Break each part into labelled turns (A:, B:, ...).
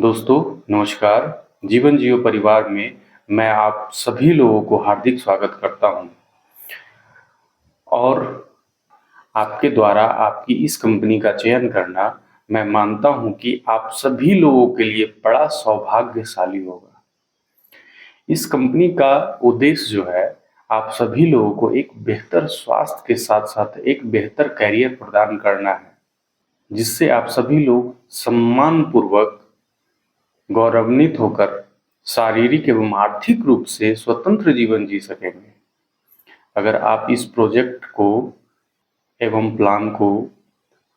A: दोस्तों नमस्कार। जीवन जियो परिवार में मैं आप सभी लोगों को हार्दिक स्वागत करता हूं और आपके द्वारा आपकी इस कंपनी का चयन करना मैं मानता हूं कि आप सभी लोगों के लिए बड़ा सौभाग्यशाली होगा। इस कंपनी का उद्देश्य जो है आप सभी लोगों को एक बेहतर स्वास्थ्य के साथ साथ एक बेहतर करियर प्रदान करना है, जिससे आप सभी लोग सम्मान पूर्वक गौरवान्वित होकर शारीरिक एवं आर्थिक रूप से स्वतंत्र जीवन जी सकेंगे। अगर आप इस प्रोजेक्ट को एवं प्लान को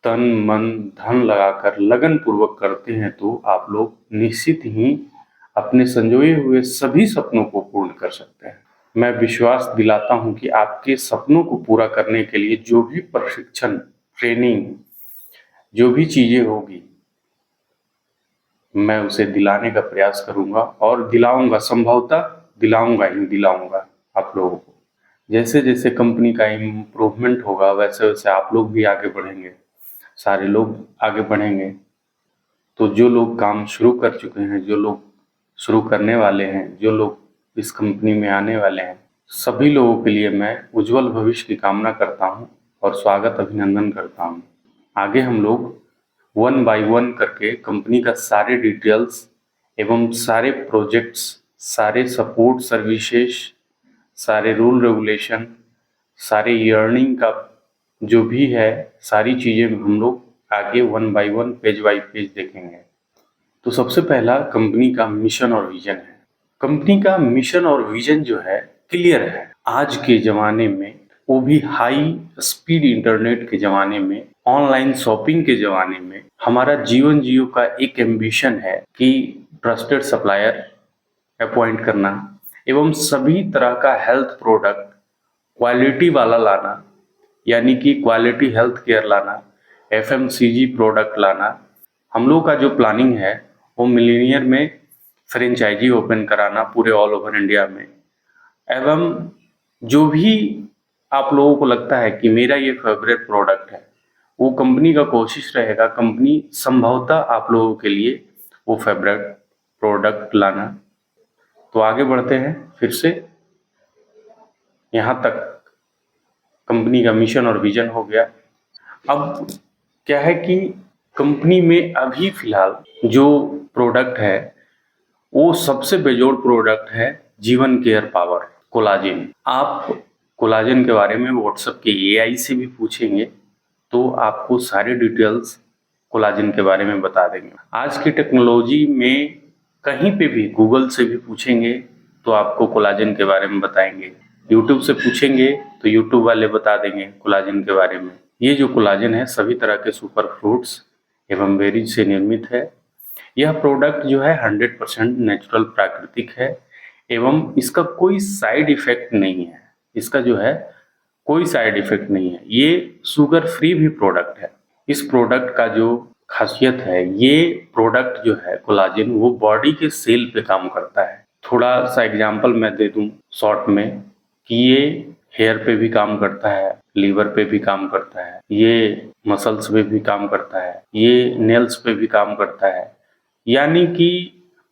A: तन मन धन लगाकर लगन पूर्वक करते हैं तो आप लोग निश्चित ही अपने संजोए हुए सभी सपनों को पूर्ण कर सकते हैं। मैं विश्वास दिलाता हूं कि आपके सपनों को पूरा करने के लिए जो भी प्रशिक्षण, ट्रेनिंग, जो भी चीजें होगी मैं उसे दिलाने का प्रयास करूंगा और दिलाऊंगा, संभवतः दिलाऊंगा आप लोगों को। जैसे जैसे कंपनी का इम्प्रूवमेंट होगा वैसे वैसे आप लोग भी आगे बढ़ेंगे, सारे लोग आगे बढ़ेंगे। तो जो लोग काम शुरू कर चुके हैं, जो लोग शुरू करने वाले हैं, जो लोग इस कंपनी में आने वाले हैं, सभी लोगों के लिए मैं उज्जवल भविष्य की कामना करता हूं और स्वागत अभिनंदन करता हूं। आगे हम लोग वन बाय वन करके कंपनी का सारे डिटेल्स एवं सारे प्रोजेक्ट्स, सारे सपोर्ट सर्विसेज, सारे रूल रेगुलेशन, सारे अर्निंग का जो भी है, सारी चीज़ें हम लोग आगे one by one, page bye page देखेंगे। तो सबसे पहला कंपनी का मिशन और विजन है। कंपनी का मिशन और विजन जो है क्लियर है। आज के ज़माने में, वो भी हाई स्पीड इंटरनेट के ज़माने में, ऑनलाइन शॉपिंग के ज़माने में, हमारा जीवन जियो का एक एम्बिशन है कि ट्रस्टेड सप्लायर अपॉइंट करना एवं सभी तरह का हेल्थ प्रोडक्ट क्वालिटी वाला लाना, यानी कि क्वालिटी हेल्थ केयर लाना, FMCG प्रोडक्ट लाना। हम लोग का जो प्लानिंग है वो मिलीनियर में फ्रेंचाइजी ओपन कराना पूरे ऑल ओवर इंडिया में। एवं जो भी आप लोगों को लगता है कि मेरा ये फेवरेट प्रोडक्ट है, वो कंपनी का कोशिश रहेगा, कंपनी संभवतः आप लोगों के लिए वो फेवरेट प्रोडक्ट लाना। तो आगे बढ़ते हैं फिर से। यहाँ तक कंपनी का मिशन और विजन हो गया। अब क्या है कि कंपनी में अभी फिलहाल जो प्रोडक्ट है वो सबसे बेजोड़ प्रोडक्ट है जीवन केयर पावर कोलाजिन। आप कोलाजिन के बारे में व्हाट्सएप के AI से भी पूछेंगे तो आपको सारी डिटेल्स कोलाजिन के बारे में बता देंगे। आज की टेक्नोलॉजी में कहीं पे भी गूगल से भी पूछेंगे तो आपको कोलाजिन के बारे में बताएंगे, यूट्यूब से पूछेंगे तो यूट्यूब वाले बता देंगे कोलाजिन के बारे में। ये जो कोलाजिन है सभी तरह के सुपर फ्रूट्स एवं बेरीज से निर्मित है। यह प्रोडक्ट जो है 100% नेचुरल प्राकृतिक है एवं इसका कोई साइड इफेक्ट नहीं है। इसका जो है कोई साइड इफेक्ट नहीं है। ये शुगर फ्री भी प्रोडक्ट है। इस प्रोडक्ट का जो खासियत है, ये प्रोडक्ट जो है कोलाजिन, वो बॉडी के सेल पे काम करता है। थोड़ा सा एग्जांपल मैं दे दूं शॉर्ट में कि ये हेयर पे भी काम करता है, लीवर पे भी काम करता है, ये मसल्स पे भी काम करता है, ये नेल्स पे भी काम करता है, यानी कि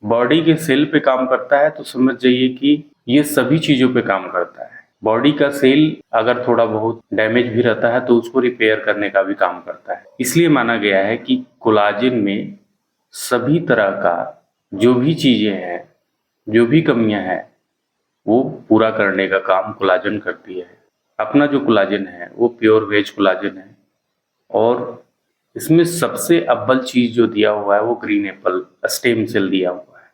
A: बॉडी के सेल पे काम करता है। तो समझ जाइए कि ये सभी चीजों पे काम करता है। बॉडी का सेल अगर थोड़ा बहुत डैमेज भी रहता है तो उसको रिपेयर करने का भी काम करता है। इसलिए माना गया है कि कोलाजिन में सभी तरह का जो भी चीजें हैं, जो भी कमियां हैं, वो पूरा करने का काम कोलाजन करती है। अपना जो कोलाजन है वो प्योर वेज कोलाजन है और इसमें सबसे अव्वल चीज जो दिया हुआ है वो ग्रीन एप्पल स्टेम सेल दिया हुआ है।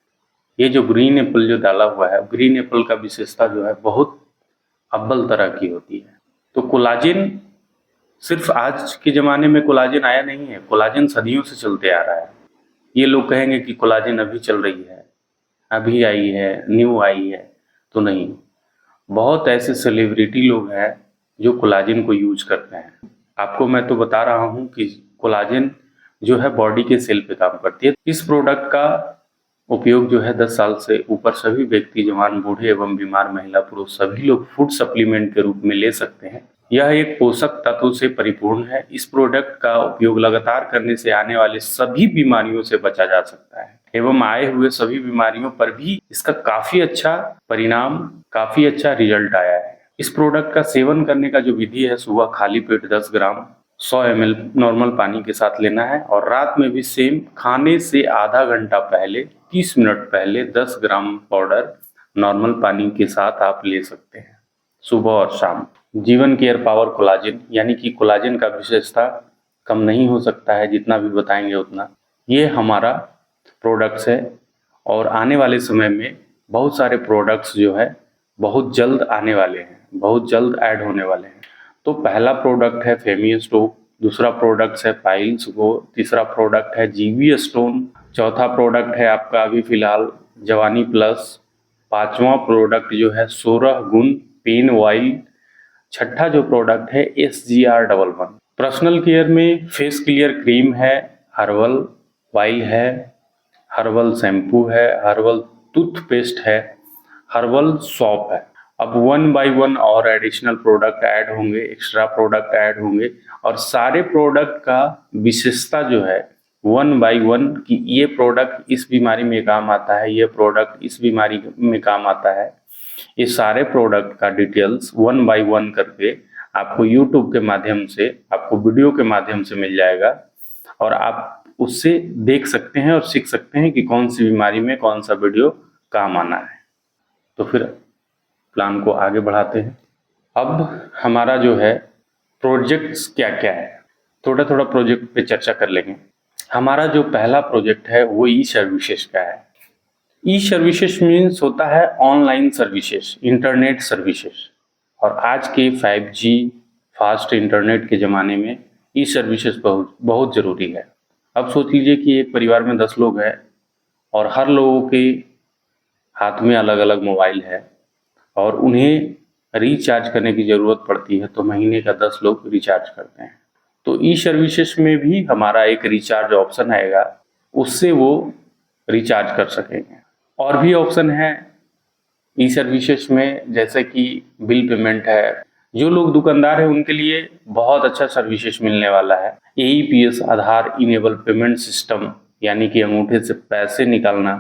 A: ये जो ग्रीन एप्पल जो डाला हुआ है, ग्रीन एप्पल का विशेषता जो है बहुत अव्वल तरह की होती है। तो कोलाजिन सिर्फ आज के ज़माने में कोलाजिन आया नहीं है, कोलाजिन सदियों से चलते आ रहा है। ये लोग कहेंगे कि कोलाजिन अभी चल रही है, अभी आई है, न्यू आई है, तो नहीं। बहुत ऐसे सेलिब्रिटी लोग हैं जो कोलाजिन को यूज करते हैं। आपको मैं तो बता रहा हूँ कि कोलाजिन जो है बॉडी के सेल पे काम करती है। इस प्रोडक्ट का उपयोग जो है 10 साल से ऊपर सभी व्यक्ति, जवान, बूढ़े एवं बीमार महिला, पुरुष सभी लोग फूड सप्लीमेंट के रूप में ले सकते हैं। यह एक पोषक तत्व से परिपूर्ण है। इस प्रोडक्ट का उपयोग लगातार करने से आने वाले सभी बीमारियों से बचा जा सकता है एवं आए हुए सभी बीमारियों पर भी इसका काफी अच्छा परिणाम, काफी अच्छा रिजल्ट आया है। इस प्रोडक्ट का सेवन करने का जो विधि है, सुबह खाली पेट 10 ग्राम 100 ml नॉर्मल पानी के साथ लेना है और रात में भी सेम खाने से आधा घंटा पहले 30 मिनट पहले 10 ग्राम पाउडर नॉर्मल पानी के साथ आप ले सकते हैं सुबह और शाम। जीवन केयर पावर कोलाजन, यानी कि कोलाजन का विशेषता कम नहीं हो सकता है, जितना भी बताएंगे उतना। ये हमारा प्रोडक्ट्स है और आने वाले समय में बहुत सारे प्रोडक्ट्स जो है बहुत जल्द आने वाले हैं, बहुत जल्द ऐड होने वाले हैं। तो पहला प्रोडक्ट है फेमी स्टोव, दूसरा प्रोडक्ट है पाइल्स गो, तीसरा प्रोडक्ट है जीवी स्टोन, चौथा प्रोडक्ट है आपका अभी फिलहाल जवानी प्लस, पांचवा प्रोडक्ट जो है 16 गुण पेन ऑयल, छठा जो प्रोडक्ट है SGR11। पर्सनल केयर में फेस क्लियर क्रीम है, हर्बल ऑयल है, हर्बल शैम्पू है, हर्बल टूथपेस्ट है, हर्बल सॉप है। अब 1 बाय 1 और एडिशनल प्रोडक्ट ऐड होंगे, एक्स्ट्रा प्रोडक्ट ऐड होंगे और सारे प्रोडक्ट का विशेषता जो है 1 बाय 1 कि ये प्रोडक्ट इस बीमारी में काम आता है, ये प्रोडक्ट इस बीमारी में काम आता है, ये सारे प्रोडक्ट का डिटेल्स 1 बाय 1 करके आपको यूट्यूब के माध्यम से, आपको वीडियो के माध्यम से मिल जाएगा और आप उससे देख सकते हैं और सीख सकते हैं कि कौन सी बीमारी में कौन सा वीडियो काम आना है। तो फिर प्लान को आगे बढ़ाते हैं। अब हमारा जो है प्रोजेक्ट्स क्या क्या है, थोड़ा थोड़ा प्रोजेक्ट पे चर्चा कर लेंगे। हमारा जो पहला प्रोजेक्ट है वो ई सर्विसेज का है। ई सर्विसेज मीन्स होता है ऑनलाइन सर्विसेज, इंटरनेट सर्विसेज। और आज के 5G फास्ट इंटरनेट के ज़माने में ई सर्विसेज बहुत बहुत ज़रूरी है। अब सोच लीजिए कि एक परिवार में 10 लोग हैं और हर लोगों के हाथ में अलग अलग मोबाइल है और उन्हें रिचार्ज करने की ज़रूरत पड़ती है, तो महीने का 10 लोग रिचार्ज करते हैं। तो ई सर्विसेज में भी हमारा एक रिचार्ज ऑप्शन आएगा, उससे वो रिचार्ज कर सकेंगे। और भी ऑप्शन है ई सर्विसेज में, जैसे कि बिल पेमेंट है। जो लोग दुकानदार हैं उनके लिए बहुत अच्छा सर्विसेज मिलने वाला है। AEPS आधार इनेबल पेमेंट सिस्टम, यानी कि अंगूठे से पैसे निकालना,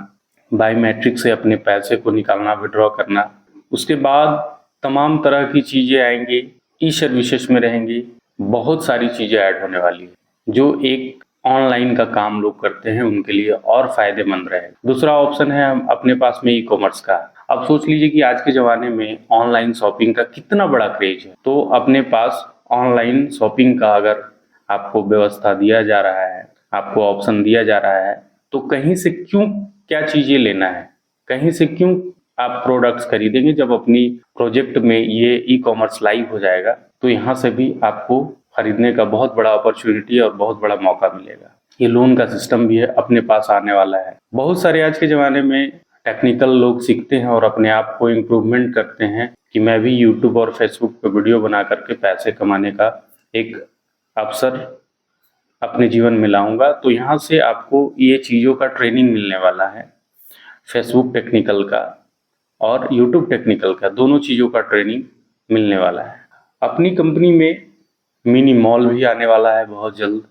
A: बायोमेट्रिक से अपने पैसे को निकालना, विड्रॉ करना। उसके बाद तमाम तरह की चीज़ें आएंगी, ई सर्विसेज में रहेंगी। बहुत सारी चीज़ें ऐड होने वाली है जो एक ऑनलाइन का काम लोग करते हैं उनके लिए और फायदेमंद रहेगा। दूसरा ऑप्शन है हम अपने पास में ई कॉमर्स का। अब सोच लीजिए कि आज के ज़माने में ऑनलाइन शॉपिंग का कितना बड़ा क्रेज है, तो अपने पास ऑनलाइन शॉपिंग का अगर आपको व्यवस्था दिया जा रहा है, आपको ऑप्शन दिया जा रहा है, तो कहीं से क्यों क्या चीज़ें लेना है, कहीं से क्यों आप प्रोडक्ट्स खरीदेंगे। जब अपनी प्रोजेक्ट में ये ई कॉमर्स लाइव हो जाएगा तो यहाँ से भी आपको खरीदने का बहुत बड़ा अपॉर्चुनिटी और बहुत बड़ा मौका मिलेगा। ये लोन का सिस्टम भी है, अपने पास आने वाला है। बहुत सारे आज के ज़माने में टेक्निकल लोग सीखते हैं और अपने आप को इम्प्रूवमेंट करते हैं कि मैं भी यूट्यूब और फेसबुक पर वीडियो बना करके पैसे कमाने का एक अवसर अपने जीवन में लाऊंगा। तो यहाँ से आपको ये चीज़ों का ट्रेनिंग मिलने वाला है, फेसबुक टेक्निकल का और यूट्यूब टेक्निकल का, दोनों चीज़ों का ट्रेनिंग मिलने वाला है। अपनी कंपनी में मिनी मॉल भी आने वाला है बहुत जल्द।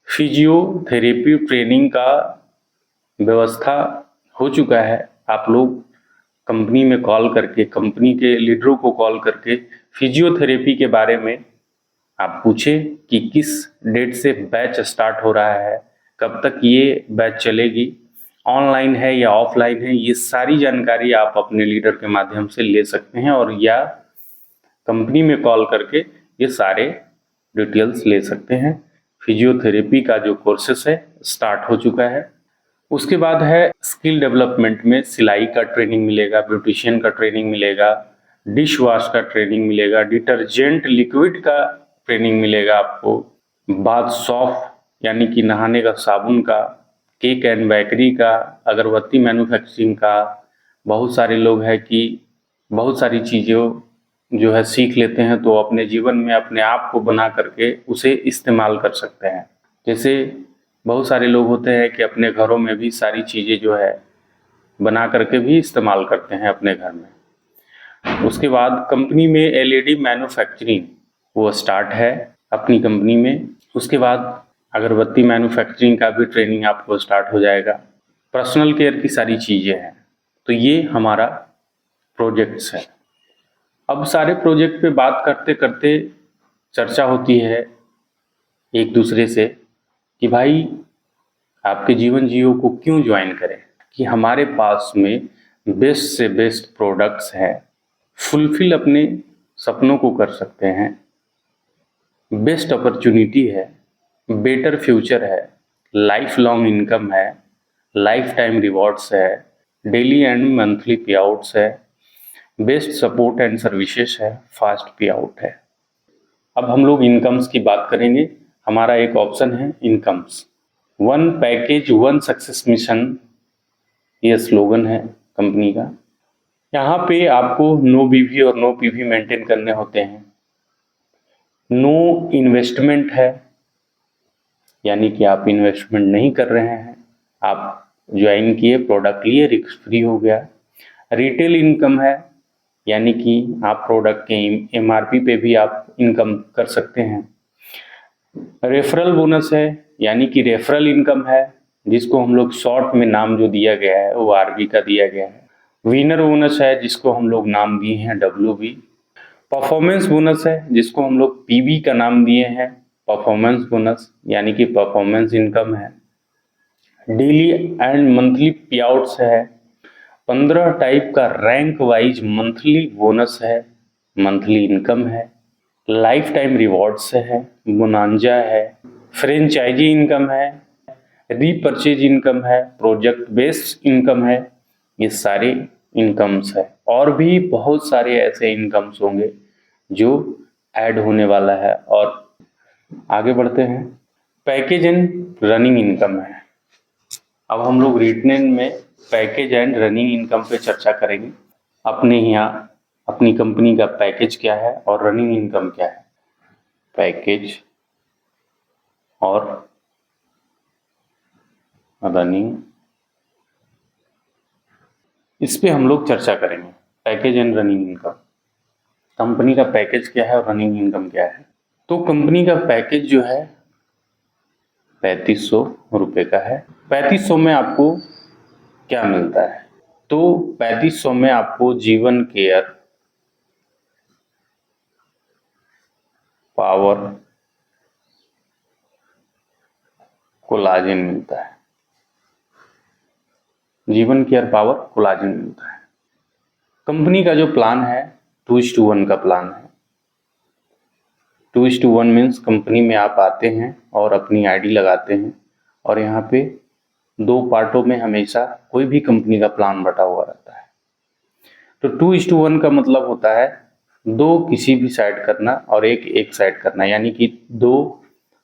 A: फिजियोथेरेपी ट्रेनिंग का व्यवस्था हो चुका है। आप लोग कंपनी में कॉल करके, कंपनी के लीडरों को कॉल करके फिजियोथेरेपी के बारे में आप पूछें कि किस डेट से बैच स्टार्ट हो रहा है, कब तक ये बैच चलेगी, ऑनलाइन है या ऑफलाइन है। ये सारी जानकारी आप अपने लीडर के माध्यम से ले सकते हैं और या कंपनी में कॉल करके ये सारे डिटेल्स ले सकते हैं। फिजियोथेरेपी का जो कोर्सेस है स्टार्ट हो चुका है। उसके बाद है स्किल डेवलपमेंट में सिलाई का ट्रेनिंग मिलेगा, ब्यूटिशियन का ट्रेनिंग मिलेगा, डिश वॉश का ट्रेनिंग मिलेगा, डिटर्जेंट लिक्विड का ट्रेनिंग मिलेगा आपको, बाथ सॉफ्ट यानी कि नहाने का साबुन का, केक एंड बेकरी का, अगरबत्ती मैन्युफैक्चरिंग का। बहुत सारे लोग हैं कि बहुत सारी चीज़ों जो है सीख लेते हैं तो अपने जीवन में अपने आप को बना करके उसे इस्तेमाल कर सकते हैं। जैसे बहुत सारे लोग होते हैं कि अपने घरों में भी सारी चीज़ें जो है बना करके भी इस्तेमाल करते हैं अपने घर में। उसके बाद कंपनी में LED मैन्युफैक्चरिंग वो स्टार्ट है अपनी कंपनी में। उसके बाद अगरबत्ती मैन्युफैक्चरिंग का भी ट्रेनिंग आपको स्टार्ट हो जाएगा। पर्सनल केयर की सारी चीज़ें हैं। तो ये हमारा प्रोजेक्ट्स है। अब सारे प्रोजेक्ट पे बात करते करते चर्चा होती है एक दूसरे से कि भाई आपके जीवन जियो को क्यों ज्वाइन करें, कि हमारे पास में बेस्ट से बेस्ट प्रोडक्ट्स हैं, फुलफिल अपने सपनों को कर सकते हैं, बेस्ट अपॉर्चुनिटी है, बेटर फ्यूचर है, लाइफ लॉन्ग इनकम है, लाइफ टाइम रिवॉर्ड्स है, डेली एंड मंथली पे आउट्स है, बेस्ट सपोर्ट एंड सर्विसेज है, फास्ट पे आउट है। अब हम लोग इनकम्स की बात करेंगे। हमारा एक ऑप्शन है incomes. One package one success mission, ये स्लोगन है कंपनी का। यहाँ पे आपको नो बीवी और नो पीवी मेंटेन करने होते हैं। नो इन्वेस्टमेंट है, यानी कि आप इन्वेस्टमेंट नहीं कर रहे हैं, आप ज्वाइन किए, प्रोडक्ट लिए, रिस्क फ्री हो गया। रिटेल इनकम है, यानी कि आप प्रोडक्ट के एमआरपी पे भी आप इनकम कर सकते हैं। रेफरल बोनस है, यानी कि रेफरल इनकम है, जिसको हम लोग शॉर्ट में नाम जो दिया गया है वो आरबी का दिया गया है। विनर बोनस है, जिसको हम लोग नाम दिए हैं डब्ल्यूबी। परफॉर्मेंस बोनस है, जिसको हम लोग पीबी का नाम दिए हैं परफॉर्मेंस बोनस, यानी कि परफॉर्मेंस इनकम है। डेली एंड मंथली पे आउट्स है। 15 टाइप का रैंक वाइज मंथली बोनस है, मंथली इनकम है। लाइफ टाइम रिवॉर्ड्स है, बोनांजा है, फ्रेंचाइजी इनकम है, रीपरचेज इनकम है, प्रोजेक्ट बेस्ड इनकम है। ये सारे इनकम्स है, और भी बहुत सारे ऐसे इनकम्स होंगे जो ऐड होने वाला है। और आगे बढ़ते हैं। पैकेज एंड रनिंग इनकम है। अब हम लोग रिटेन में पैकेज एंड रनिंग इनकम पे चर्चा करेंगे। अपने यहाँ अपनी कंपनी का पैकेज क्या है और रनिंग इनकम क्या है। पैकेज और रनिंग, इस पे हम लोग चर्चा करेंगे। Package and running income, company का पैकेज क्या है और रनिंग इनकम क्या है। तो कंपनी का पैकेज जो है 3500 रुपये का है। 3500 में आपको क्या मिलता है, तो 3500 में आपको जीवन केयर, पावर, कोलाजन मिलता है। जीवन केयर, पावर, कोलाजन मिलता है। कंपनी का जो प्लान है 2:1 का प्लान है। 2:1 मीन्स कंपनी में आप आते हैं और अपनी आईडी लगाते हैं, और यहाँ पे 2 पार्टों में हमेशा कोई भी कंपनी का प्लान बटा हुआ रहता है। तो 2:1 का मतलब होता है 2 किसी भी साइड करना और एक साइड करना, यानी कि 2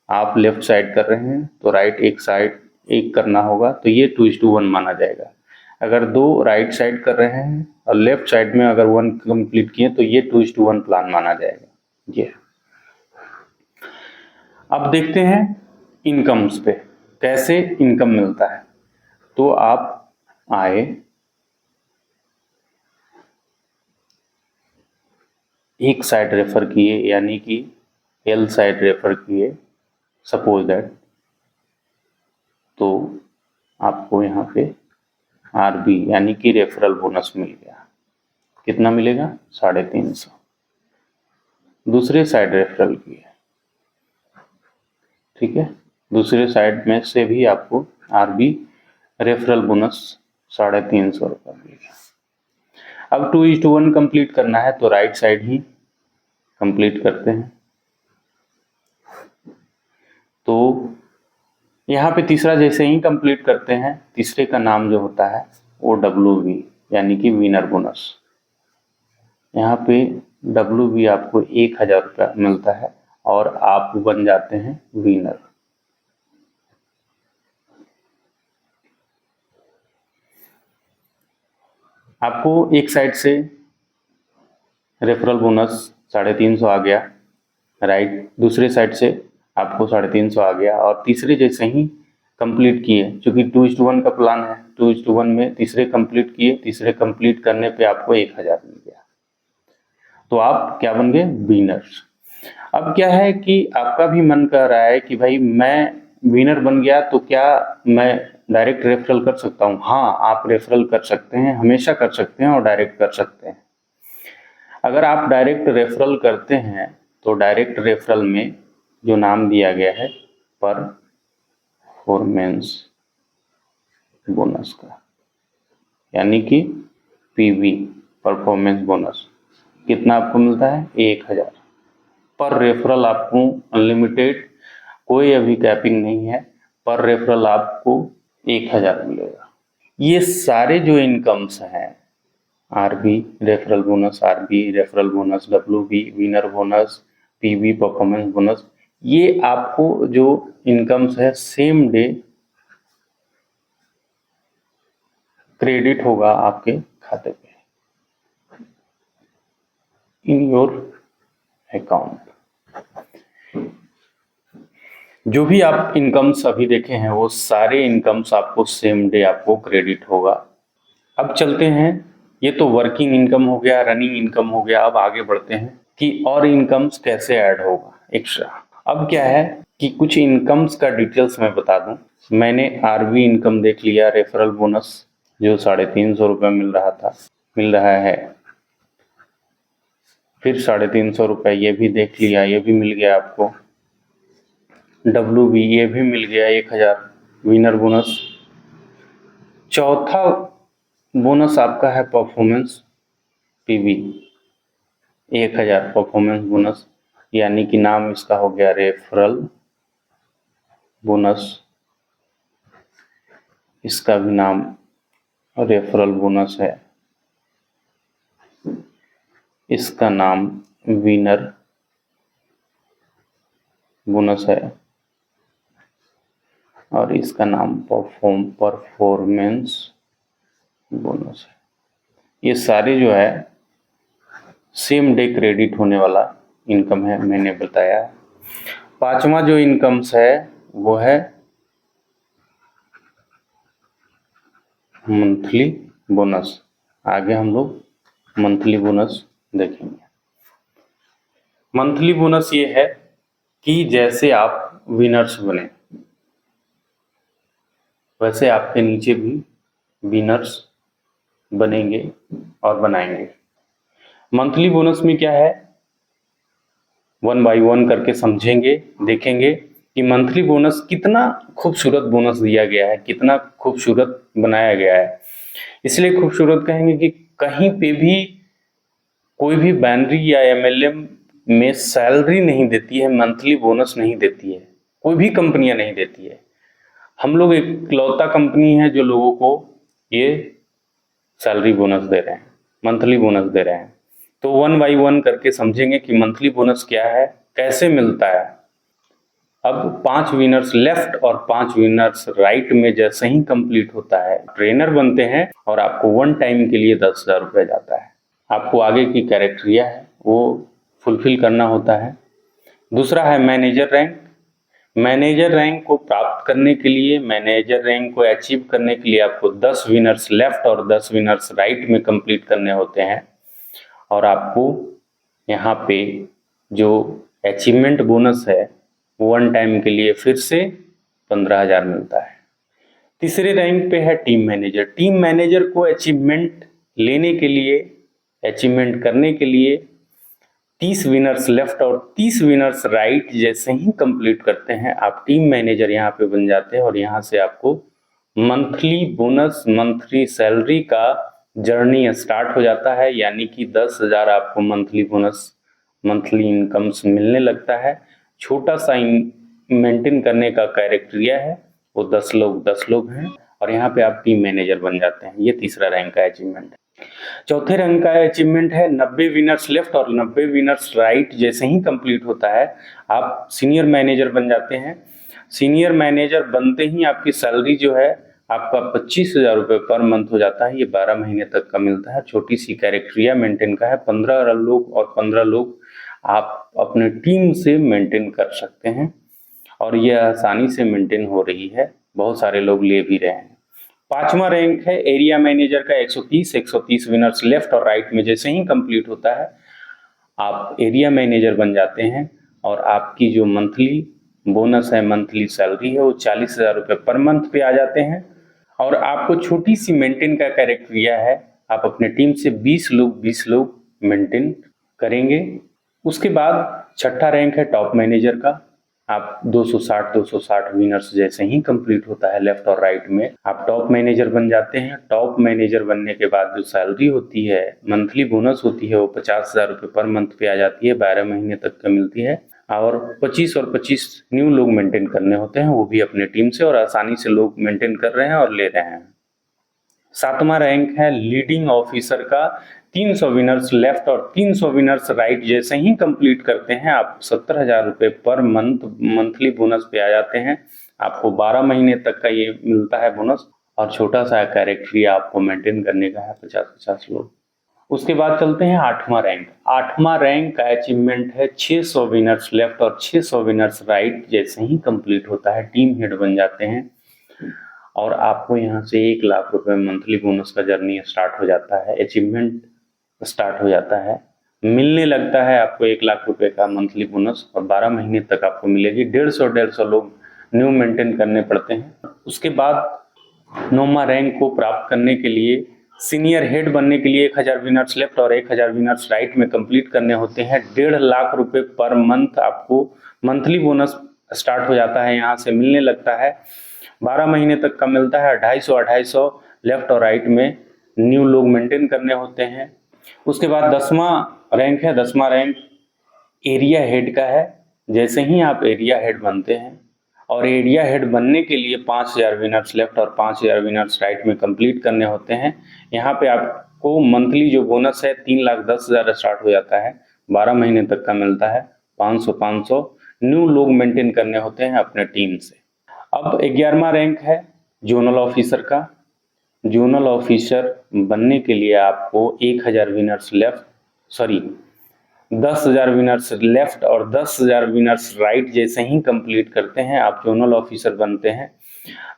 A: आप लेफ्ट साइड कर रहे हैं तो राइट एक साइड एक करना होगा, तो ये 2:1 माना जाएगा। अगर 2 राइट साइड कर रहे हैं और लेफ्ट साइड में अगर 1 कंप्लीट किए तो ये 2:1 प्लान माना जाएगा। ये अब देखते हैं इनकम्स पे, कैसे इनकम मिलता है। तो आप आए, एक साइड रेफर किए, यानी कि एल साइड रेफर किए, सपोज दैट, तो आपको यहाँ पे आरबी यानी कि रेफरल बोनस मिल गया। कितना मिलेगा, 350। दूसरे साइड रेफरल किए, ठीक है, दूसरे साइड में से भी आपको आरबी रेफरल बोनस 350 रुपये मिलेगा। अब 2:1 कंप्लीट करना है तो राइट साइड ही कंप्लीट करते हैं। तो यहाँ पे तीसरा जैसे ही कंप्लीट करते हैं, तीसरे का नाम जो होता है वो WV यानी कि विनर बोनस। यहाँ पे WV आपको 1000 रुपया मिलता है और आप बन जाते हैं विनर। आपको एक साइड से रेफरल बोनस 350 आ गया, राइट, दूसरे साइड से आपको 350 आ गया, और तीसरे जैसे ही कंप्लीट किए, क्योंकि 2:1 का प्लान है, 2:1 में तीसरे कंप्लीट किए, तीसरे कंप्लीट करने पे आपको 1000 मिल गया, तो आप क्या बन गए, विनर। अब क्या है कि आपका भी मन कर रहा है कि भाई मैं विनर बन गया तो क्या मैं डायरेक्ट रेफरल कर सकता हूँ? हाँ, आप रेफरल कर सकते हैं, हमेशा कर सकते हैं और डायरेक्ट कर सकते हैं। अगर आप डायरेक्ट रेफरल करते हैं तो डायरेक्ट रेफरल में जो नाम दिया गया है परफॉर्मेंस बोनस का, यानी कि पीवी परफॉर्मेंस बोनस, कितना आपको मिलता है? 1000 पर रेफरल। आपको अनलिमिटेड, कोई अभी कैपिंग नहीं है, पर रेफरल आपको 1000 मिलेगा। ये सारे जो इनकम्स हैं, RB referral bonus, RB referral bonus, WB winner bonus, PV performance bonus, ये आपको जो इनकम्स है सेम डे क्रेडिट होगा आपके खाते पे, इन योर अकाउंट। जो भी आप इनकम्स अभी देखे हैं वो सारे इनकम्स आपको सेम डे आपको क्रेडिट होगा। अब चलते हैं, ये तो वर्किंग इनकम हो गया, रनिंग इनकम हो गया। अब आगे बढ़ते हैं कि और इनकम्स कैसे ऐड होगा एक्स्ट्रा। अब क्या है कि कुछ इनकम्स का डिटेल्स मैं बता दूं। मैंने आरबी इनकम देख लिया, रेफरल बोनस जो 350 रुपये मिल रहा है, फिर 350 रुपये ये भी देख लिया, ये भी मिल गया आपको। डब्ल्यूबी ये भी मिल गया 1000 विनर बोनस। चौथा बोनस आपका है परफॉर्मेंस पीवी 1000 परफॉर्मेंस बोनस, यानी कि नाम इसका हो गया रेफरल बोनस। इसका भी नाम रेफरल बोनस है, इसका नाम विनर बोनस है और इसका नाम परफॉर्मेंस बोनस है। ये सारे जो है सेम डे क्रेडिट होने वाला इनकम है, मैंने बताया। पांचवा जो इनकम्स है वो है मंथली बोनस। आगे हम लोग मंथली बोनस देखेंगे। मंथली बोनस ये है कि जैसे आप विनर्स बने वैसे आपके नीचे भी विनर्स बनेंगे और बनाएंगे। मंथली बोनस में क्या है, 1 बाय 1 करके समझेंगे, देखेंगे कि मंथली बोनस कितना खूबसूरत बोनस दिया गया है, कितना खूबसूरत बनाया गया है। इसलिए खूबसूरत कहेंगे कि कहीं पे भी कोई भी बैनरी या एमएलएम में सैलरी नहीं देती है, मंथली बोनस नहीं देती है, कोई भी कंपनियां नहीं देती है। हम लोग एक इकलौता कंपनी है जो लोगों को ये सैलरी बोनस दे रहे हैं, मंथली बोनस दे रहे हैं। तो 1 बाय 1 करके समझेंगे कि मंथली बोनस क्या है, कैसे मिलता है। अब 5 विनर्स लेफ्ट और 5 विनर्स राइट में जैसे ही कंप्लीट होता है, ट्रेनर बनते हैं और आपको 1 टाइम के लिए 10,000 रुपये जाता है। आपको आगे की क्राइटेरिया है वो फुलफिल करना होता है। दूसरा है मैनेजर रैंक। मैनेजर रैंक को प्राप्त करने के लिए, मैनेजर रैंक को अचीव करने के लिए आपको 10 विनर्स लेफ्ट और 10 विनर्स राइट में कंप्लीट करने होते हैं और आपको यहाँ पे जो अचीवमेंट बोनस है 1 टाइम के लिए फिर से 15,000 मिलता है। तीसरे रैंक पे है टीम मैनेजर। टीम मैनेजर को अचीवमेंट लेने के लिए, अचीवमेंट करने के लिए 30 विनर्स लेफ्ट और 30 विनर्स राइट जैसे ही कंप्लीट करते हैं आप टीम मैनेजर यहाँ पे बन जाते हैं और यहाँ से आपको मंथली बोनस, मंथली सैलरी का जर्नी स्टार्ट हो जाता है। यानी कि 10,000 आपको मंथली बोनस, मंथली इनकम्स मिलने लगता है। छोटा सा मेंटेन करने का क्राइटेरिया है, वो 10 लोग हैं और यहाँ पे आप टीम मैनेजर बन जाते हैं। ये तीसरा रैंक का अचीवमेंट है। चौथे रैंक का अचीवमेंट है 90 विनर्स लेफ्ट और 90 विनर्स राइट जैसे ही कंप्लीट होता है आप सीनियर मैनेजर बन जाते हैं। सीनियर मैनेजर बनते ही आपकी सैलरी जो है आपका 25,000 रुपये पर मंथ हो जाता है। ये 12 महीने तक का मिलता है। छोटी सी क्राइटेरिया मेंटेन का है, 15 लोग और 15 लोग आप अपने टीम से मेंटेन कर सकते हैं और ये आसानी से मेंटेन हो रही है, बहुत सारे लोग ले भी रहे हैं। पांचवा रैंक है एरिया मैनेजर का। 130 विनर्स लेफ्ट और राइट में जैसे ही कंप्लीट होता है आप एरिया मैनेजर बन जाते हैं और आपकी जो मंथली बोनस है, मंथली सैलरी है, वो 40,000 रुपये पर मंथ पे आ जाते हैं। और आपको छोटी सी मेंटेन का क्राइटेरिया है, आप अपने टीम से 20 लोग मेंटेन करेंगे। उसके बाद छठा रैंक है टॉप मैनेजर का। आप 260 विनर्स जैसे ही कंप्लीट होता है लेफ्ट और राइट में, आप टॉप मैनेजर बन जाते हैं। टॉप मैनेजर बनने के बाद जो सैलरी होती है, मंथली बोनस होती है, वो 50,000 रुपये पर मंथ पे आ जाती है, 12 महीने तक का मिलती है। और 25 न्यू लोग मेंटेन करने होते हैं, वो भी अपने टीम से, और आसानी से लोग मेंटेन कर रहे हैं और ले रहे हैं। सातवां रैंक है लीडिंग ऑफिसर का। 300 विनर्स लेफ्ट और 300 विनर्स राइट जैसे ही कंप्लीट करते हैं, आप 70,000 रुपये पर मंथली बोनस पे आ जाते हैं। आपको 12 महीने तक का ये मिलता है बोनस, और छोटा सा कैरेक्टरिया आपको मेंटेन करने का है, 50-50 लोग। उसके बाद चलते हैं आठवां रैंक। आठवां रैंक का अचीवमेंट है 600 विनर्स लेफ्ट और 600 विनर्स राइट जैसे ही कंप्लीट होता है, टीम हेड बन जाते हैं, और आपको यहाँ से 1 लाख रुपए मंथली बोनस का जर्नी स्टार्ट हो जाता है, अचीवमेंट स्टार्ट हो जाता है, मिलने लगता है आपको 1 लाख रुपए का मंथली बोनस, और 12 महीने तक आपको मिलेगी। 150 लोग न्यू मेंटेन करने पड़ते हैं। उसके बाद 9वां रैंक को प्राप्त करने के लिए सीनियर हेड बनने के लिए 1000 विनर्स लेफ्ट और 1000 विनर्स राइट में कंप्लीट करने होते हैं। 1.5 लाख रुपए पर मंथ आपको मंथली बोनस स्टार्ट हो जाता है, यहाँ से मिलने लगता है, 12 महीने तक का मिलता है। 250 लेफ्ट और राइट में न्यू लोग मेंटेन करने होते हैं। उसके बाद 10वां रैंक है। 10वां रैंक एरिया हेड का है। जैसे ही आप एरिया हेड बनते हैं, और एरिया हेड बनने के लिए 5000 विनर्स लेफ्ट और 5000 विनर्स राइट में कंप्लीट करने होते हैं। यहाँ पे आपको मंथली जो बोनस है 3,10,000 स्टार्ट हो जाता है, 12 महीने तक का मिलता है। 500 न्यू लोग मेंटेन करने होते हैं अपने टीम से। अब 11वां रैंक है जोनल ऑफिसर का। जोनल ऑफिसर बनने के लिए आपको 1000 विनर्स लेफ्ट 10,000 विनर्स लेफ्ट और 10,000 विनर्स राइट जैसे ही कंप्लीट करते हैं, आप जोनल ऑफिसर बनते हैं।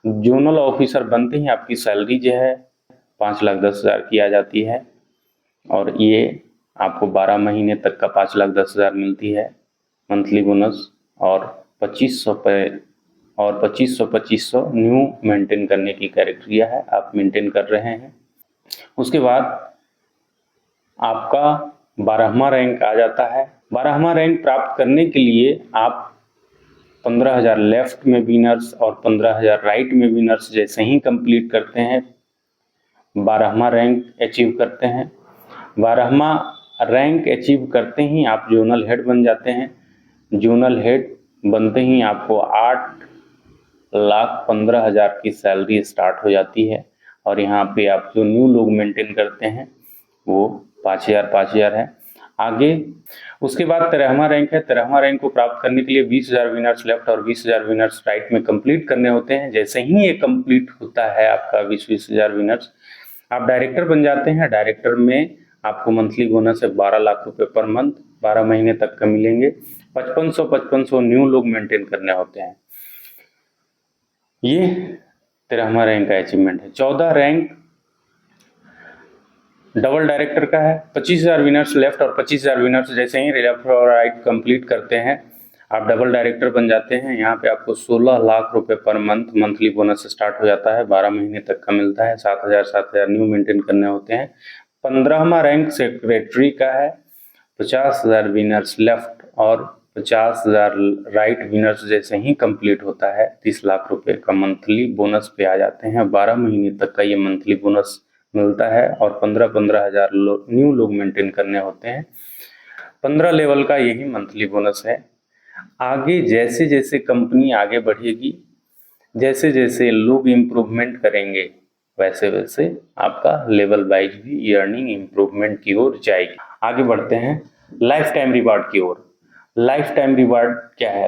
A: जोनल ऑफिसर बनते ही आपकी सैलरी जो है 5,10,000 की आ जाती है, और ये आपको 12 महीने तक का 5,10,000 मिलती है मंथली बोनस, और 2500 न्यू मेंटेन करने की क्राइटेरिया है, आप मेंटेन कर रहे हैं। उसके बाद आपका 12वां रैंक आ जाता है। 12वां रैंक प्राप्त करने के लिए आप 15,000 लेफ्ट में विनर्स और 15,000 राइट में विनर्स जैसे ही कंप्लीट करते हैं, 12वां रैंक अचीव करते हैं। 12वां रैंक अचीव करते ही आप जोनल हेड बन जाते हैं। जोनल हेड बनते ही आपको 8,15,000 की सैलरी स्टार्ट हो जाती है, और यहाँ पे आप जो न्यू लोग मेंटेन करते हैं वो 5,000 है। आगे उसके बाद 13वां रैंक है। 13वां रैंक को प्राप्त करने के लिए 20,000 विनर्स लेफ्ट और 20,000 विनर्स राइट में कंप्लीट करने होते हैं। जैसे ही ये कंप्लीट होता है आपका 20,000 विनर्स, आप डायरेक्टर बन जाते हैं। डायरेक्टर में आपको मंथली बोनस है 12 लाख रुपए पर मंथ, 12 महीने तक का मिलेंगे। 5500 न्यू लोग मेंटेन करने होते हैं। ये 13वां रैंक का अचीवमेंट है। 14 रैंक डबल डायरेक्टर का है। 25,000 विनर्स लेफ्ट और 25,000 विनर्स जैसे ही लेफ्ट और राइट कंप्लीट करते हैं, आप डबल डायरेक्टर बन जाते हैं। यहाँ पे आपको 16 लाख रुपए per month monthly bonus start हो जाता है, 12 महीने तक का मिलता है। 7,000 न्यू मेंटेन करने होते हैं। 15वां रैंक सेक्रेटरी का है। 50,000 विनर्स लेफ्ट और 50,000 राइट विनर्स जैसे ही कंप्लीट होता है, 30 लाख रुपए का मंथली बोनस पे आ जाते हैं। 12 महीने तक का ये मंथली बोनस मिलता है, और 15,000 न्यू लोग मेंटेन करने होते हैं। 15 लेवल का यही मंथली बोनस है। आगे जैसे जैसे कंपनी आगे बढ़ेगी, जैसे जैसे लोग इम्प्रूवमेंट करेंगे, वैसे वैसे आपका लेवल वाइज भी अर्निंग इम्प्रूवमेंट की ओर जाएगी। आगे बढ़ते हैं लाइफ टाइम रिवार्ड की ओर। लाइफ टाइम रिवार्ड क्या है?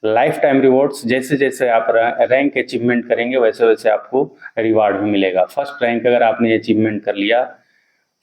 A: लाइफ टाइम रिवॉर्ड्स जैसे जैसे आप रैंक अचीवमेंट करेंगे, वैसे वैसे आपको रिवार्ड भी मिलेगा। फर्स्ट रैंक अगर आपने अचीवमेंट कर लिया,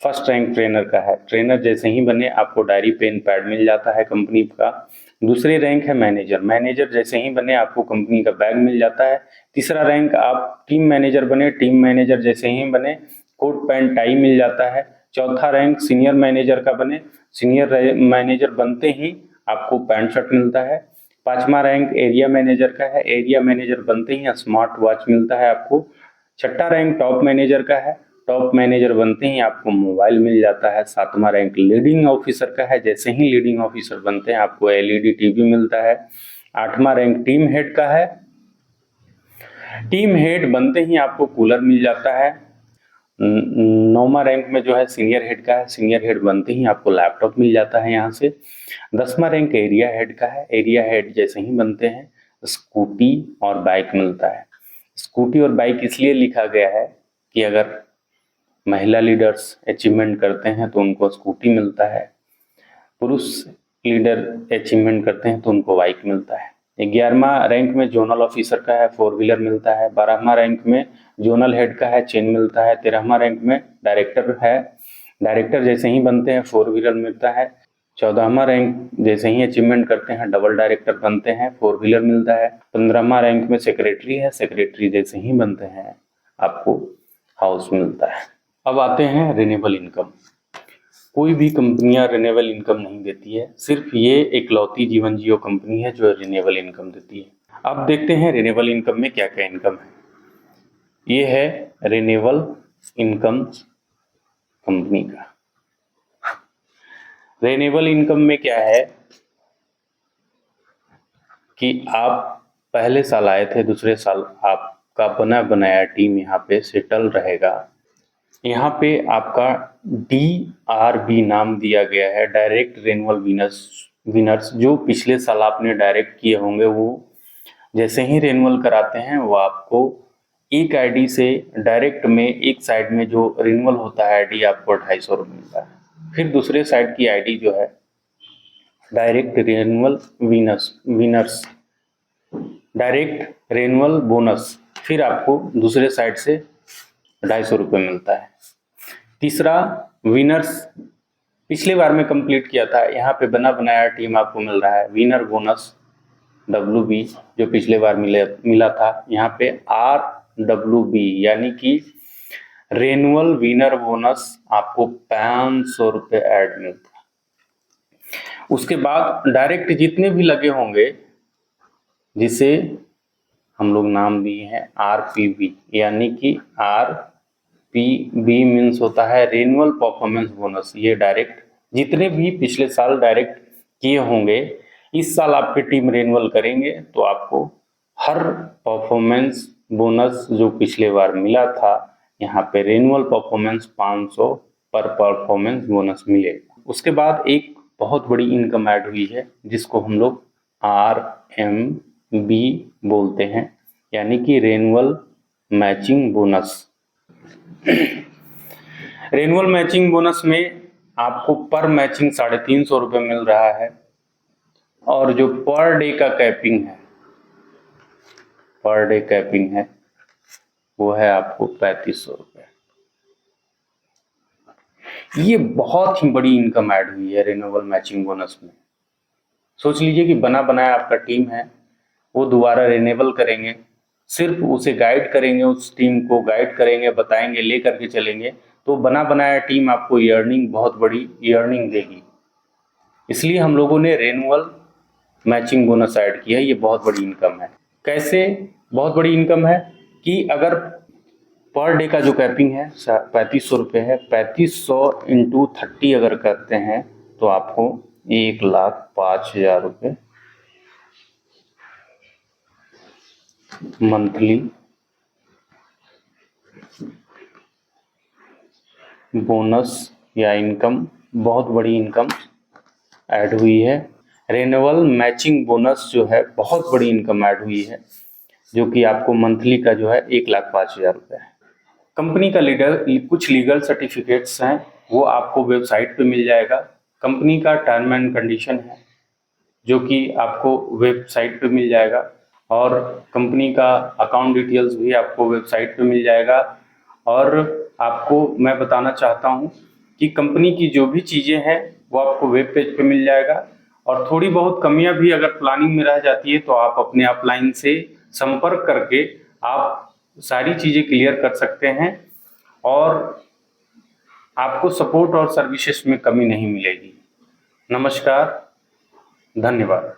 A: फर्स्ट रैंक ट्रेनर का है। ट्रेनर जैसे ही बने आपको डायरी पेन पैड मिल जाता है कंपनी का। दूसरी रैंक है मैनेजर। मैनेजर जैसे ही बने आपको कंपनी का बैग मिल जाता है। तीसरा रैंक आप टीम मैनेजर बने। टीम मैनेजर जैसे ही बने कोट पैंट टाई मिल जाता है। चौथा रैंक सीनियर मैनेजर का बने। सीनियर मैनेजर बनते ही आपको पैंट शर्ट मिलता है। 5वां रैंक एरिया मैनेजर का है, एरिया मैनेजर बनते ही स्मार्ट वॉच मिलता है आपको। 6वां रैंक टॉप मैनेजर का है, टॉप मैनेजर बनते ही आपको मोबाइल मिल जाता है। 7वां रैंक लीडिंग ऑफिसर का है, जैसे ही लीडिंग ऑफिसर बनते हैं आपको एलईडी टीवी मिलता है। 8वां रैंक टीम हेड का है, टीम हेड बनते ही आपको कूलर मिल जाता है। 9वां रैंक में जो है सीनियर हेड का है, सीनियर हेड बनते ही आपको लैपटॉप मिल जाता है यहाँ से। 10वां रैंक एरिया हेड का है, एरिया हेड जैसे ही बनते हैं स्कूटी और बाइक मिलता है। स्कूटी और बाइक इसलिए लिखा गया है कि अगर महिला लीडर्स अचीवमेंट करते हैं तो उनको स्कूटी मिलता है, पुरुष लीडर अचीवमेंट करते हैं तो उनको बाइक मिलता है। 11वां रैंक में जोनल ऑफिसर का है, 4 व्हीलर मिलता है। 12वां रैंक में जोनल हेड का है, चेन मिलता है। 13वां रैंक में डायरेक्टर है, डायरेक्टर जैसे ही बनते हैं 4 व्हीलर मिलता है। 14वां रैंक जैसे ही अचीवमेंट करते हैं डबल डायरेक्टर बनते हैं, 4 व्हीलर मिलता है। 15वां रैंक में सेक्रेटरी है, सेक्रेटरी जैसे ही बनते हैं आपको हाउस मिलता है। अब आते हैं रिन्यूएबल इनकम। कोई भी कंपनियां रिन्यूएबल इनकम नहीं देती है, सिर्फ ये इकलौती जीवन जियो कंपनी है जो रिन्यूएबल इनकम देती है। अब देखते हैं रिन्यूएबल इनकम में क्या क्या इनकम है। ये है रिन्यूएबल इनकम कंपनी का। रिन्यूएबल इनकम में क्या है कि आप पहले साल आए थे, दूसरे साल आपका बना बनाया टीम यहाँ पे सेटल रहेगा। यहाँ पे आपका DRB नाम दिया गया है, डायरेक्ट रिन्यूअल विनर्स। जो पिछले साल आपने डायरेक्ट किए होंगे वो जैसे ही रिन्यूअल कराते हैं वो आपको एक आईडी से डायरेक्ट में एक साइड में जो रिन्यूअल होता है आईडी आपको 250 रुपये मिलता है। फिर दूसरे साइड की आईडी जो है direct renewal winners direct renewal bonus, फिर आपको दूसरे साइड से 250 रुपये मिलता है। तीसरा विनर्स, पिछले बार में कंप्लीट किया था, यहाँ पे बना बनाया टीम आपको मिल रहा है विनर बोनस WB जो पिछले बार मिला था। यहाँ पे RWB यानी कि रेनुअल विनर बोनस आपको 500 रुपये ऐड मिलता है। उसके बाद डायरेक्ट जितने भी लगे होंगे जिसे हम लोग नाम दिए हैं RPB, यानी कि RPB मीन्स होता है रेनुअल परफॉर्मेंस बोनस। ये डायरेक्ट जितने भी पिछले साल डायरेक्ट किए होंगे इस साल आपकी टीम रेनुअल करेंगे तो आपको हर परफॉर्मेंस बोनस जो पिछले बार मिला था यहाँ पे रेनुअल परफॉर्मेंस 500 पर परफॉर्मेंस बोनस मिलेगा। उसके बाद एक बहुत बड़ी इनकम ऐड हुई है जिसको हम लोग RMB बोलते हैं, यानी कि renewal matching bonus. Renewal matching bonus में आपको पर मैचिंग 350 रुपये मिल रहा है और जो पर डे का कैपिंग है, पर डे कैपिंग है वो है आपको 3500 रुपये। ये बहुत ही बड़ी इनकम ऐड हुई है रेनुअल मैचिंग बोनस में। सोच लीजिए कि बना बनाया आपका टीम है, वो दोबारा रिन्यूएबल करेंगे, सिर्फ उसे गाइड करेंगे, उस टीम को गाइड करेंगे, बताएंगे, ले करके चलेंगे, तो बना बनाया टीम आपको अर्निंग बहुत बड़ी अर्निंग देगी। इसलिए हम लोगों ने रेनुअल मैचिंग बोनस ऐड किया है। ये बहुत बड़ी इनकम है। कैसे बहुत बड़ी इनकम है कि अगर पर डे का जो कैपिंग है 3500 रुपये है, 3500 × 30 अगर करते हैं तो आपको 1,05,000 रुपये मंथली बोनस या इनकम, बहुत बड़ी इनकम ऐड हुई है। रेनुअल मैचिंग बोनस जो है बहुत बड़ी इनकम ऐड हुई है, जो कि आपको मंथली का जो है 1,05,000 रुपये है। कंपनी का कुछ लीगल सर्टिफिकेट्स हैं वो आपको वेबसाइट पे मिल जाएगा। कंपनी का टर्म एंड कंडीशन है जो कि आपको वेबसाइट पे मिल जाएगा, और कंपनी का अकाउंट डिटेल्स भी आपको वेबसाइट पे मिल जाएगा। और आपको मैं बताना चाहता हूँ कि कंपनी की जो भी चीज़ें हैं वो आपको वेब पेज पे मिल जाएगा, और थोड़ी बहुत कमियां भी अगर प्लानिंग में रह जाती है तो आप अपने अपलाइन से संपर्क करके आप सारी चीज़ें क्लियर कर सकते हैं और आपको सपोर्ट और सर्विसेज में कमी नहीं मिलेगी। नमस्कार, धन्यवाद।